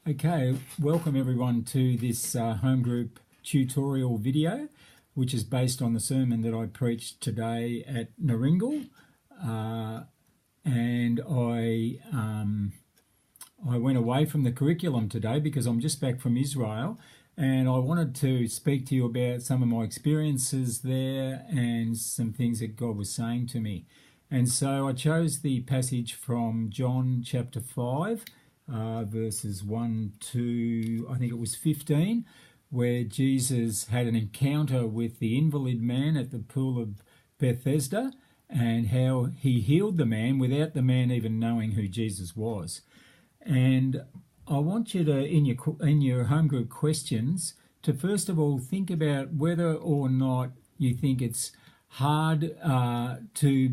Okay, welcome everyone to this home group tutorial video, which is based on the sermon that I preached today at Naringal. And I went away from the curriculum today because I'm just back from Israel, and I wanted to speak to you about some of my experiences there and some things that God was saying to me. And so I chose the passage from John chapter 5, verses 1 to, I think it was 15, where Jesus had an encounter with the invalid man at the pool of Bethesda, and how he healed the man without the man even knowing who Jesus was. And I want you to, in your home group questions, to first of all think about whether or not you think it's hard to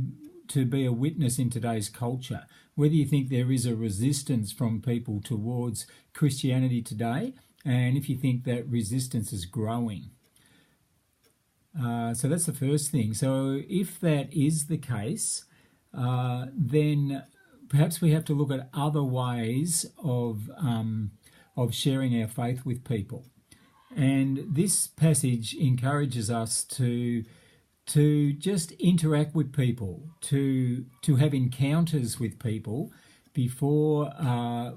be a witness in today's culture, whether you think there is a resistance from people towards Christianity today, and if you think that resistance is growing. So that's the first thing. So if that is the case, then perhaps we have to look at other ways of sharing our faith with people. And this passage encourages us to just interact with people, to have encounters with people before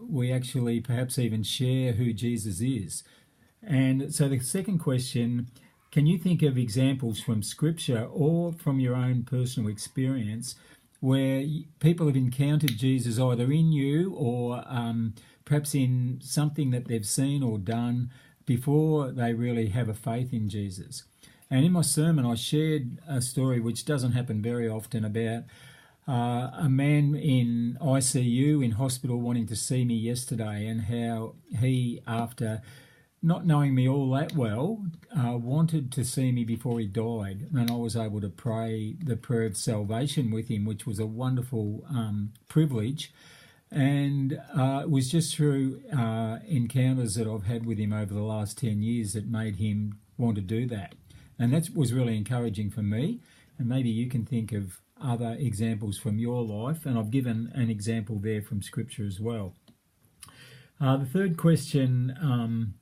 we actually perhaps even share who Jesus is. And so the second question, can you think of examples from Scripture or from your own personal experience where people have encountered Jesus either in you or perhaps in something that they've seen or done before they really have a faith in Jesus? And in my sermon, I shared a story which doesn't happen very often about a man in ICU in hospital wanting to see me yesterday, and how he, after not knowing me all that well, wanted to see me before he died. And I was able to pray the prayer of salvation with him, which was a wonderful privilege. And it was just through encounters that I've had with him over the last 10 years that made him want to do that. And that was really encouraging for me. And maybe you can think of other examples from your life. And I've given an example there from Scripture as well. The third question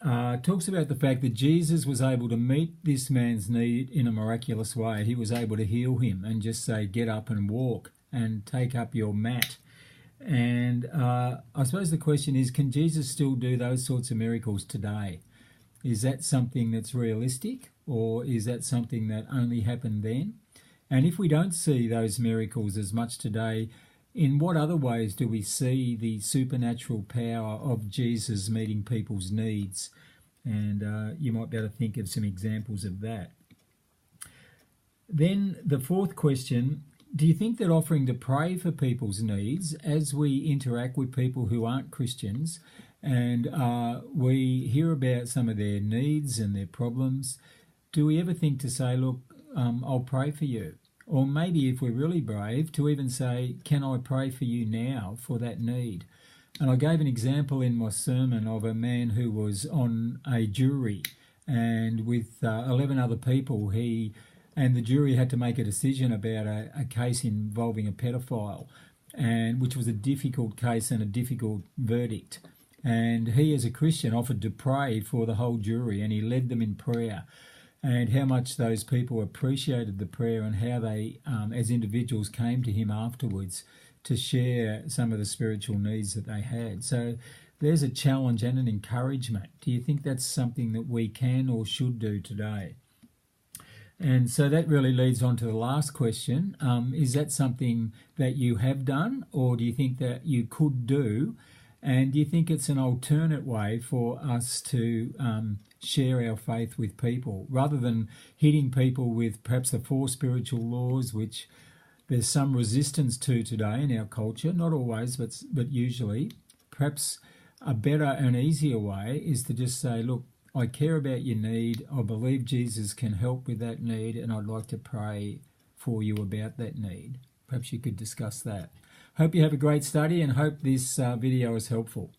talks about the fact that Jesus was able to meet this man's need in a miraculous way. He was able to heal him and just say, get up and walk and take up your mat. And I suppose the question is, can Jesus still do those sorts of miracles today? Is that something that's realistic, or is that something that only happened then? And if we don't see those miracles as much today, in what other ways do we see the supernatural power of Jesus meeting people's needs? And you might be able to think of some examples of that. Then the fourth question, do you think that offering to pray for people's needs as we interact with people who aren't Christians, and we hear about some of their needs and their problems, do we ever think to say, look, I'll pray for you? Or maybe if we're really brave, to even say, can I pray for you now for that need? And I gave an example in my sermon of a man who was on a jury, and with 11 other people, and the jury had to make a decision about a case involving a pedophile, and which was a difficult case and a difficult verdict. And he, as a Christian, offered to pray for the whole jury, and he led them in prayer. And how much those people appreciated the prayer, and how they, as individuals, came to him afterwards to share some of the spiritual needs that they had. So there's a challenge and an encouragement. Do you think that's something that we can or should do today? And so that really leads on to the last question. Is that something that you have done, or do you think that you could do? And do you think it's an alternate way for us to share our faith with people, rather than hitting people with perhaps the 4 spiritual laws, which there's some resistance to today in our culture, not always, but usually? Perhaps a better and easier way is to just say, look, I care about your need, I believe Jesus can help with that need, and I'd like to pray for you about that need. Perhaps you could discuss that. Hope you have a great study, and hope this video is helpful.